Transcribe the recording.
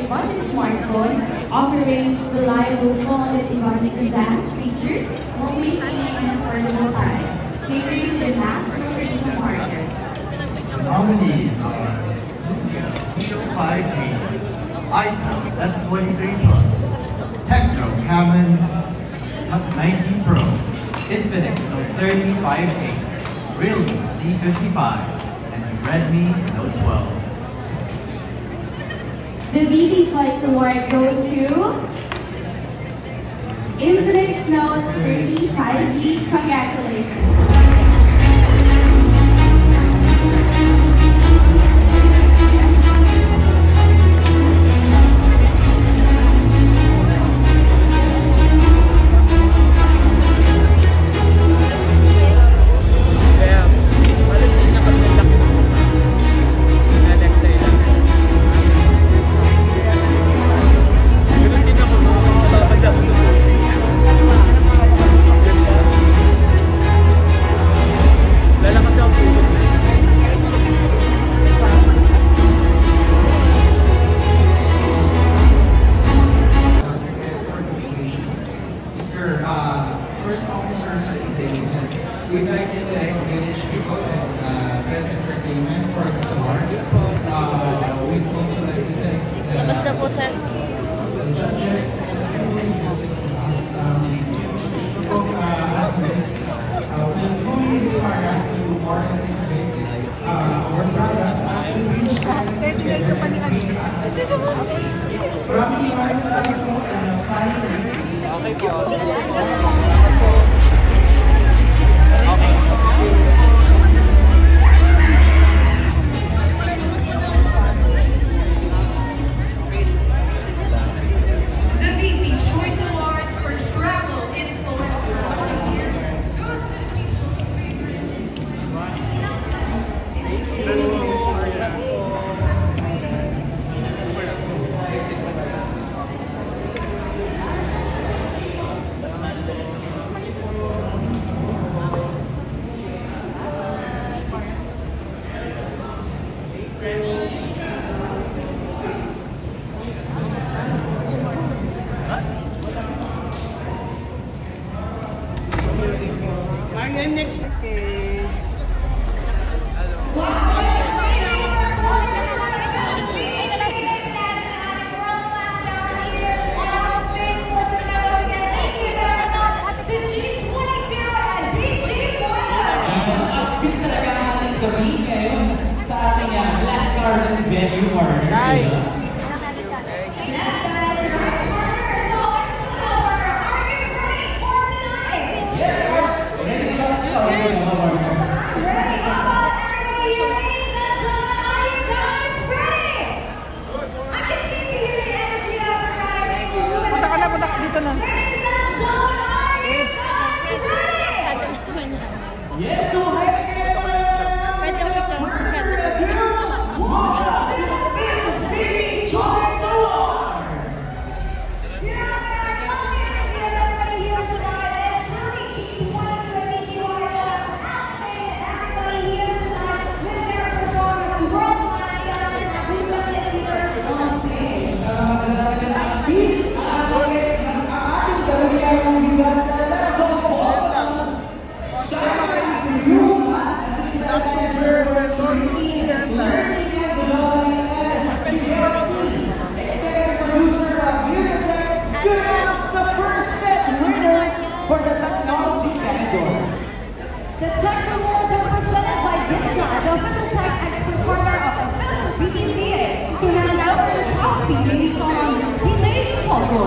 budget smartphone offering reliable phone and advanced features while maintaining an affordable price, catering to the mass professional market. Nominees are Hero 5G, itel S23 Plus, Tecno Camon 19 Pro, Infinix Note 30 5G, Realme C55, and the Redmi Note 12. The VP Choice Award goes to Infinix Note 30 5G. Congratulations. First officers days, we'd like to engage people and get entertainment for this awards. We'd also like to thank the judges and everyone involved in us. Will only inspire us to do more and innovate our products as we reach clients together and bring others. Maraming salamat po and fine reviews. Okay po. Next. Okay. Sa ating Glass Garden venue partner. Punta ka dito na. Yes, go ahead. For the technology category. The Tech Awards are presented by Gisla, the official tech expert partner of the Philippine PDCA. To hand out the trophy, we call on Mr. PJ Pogo.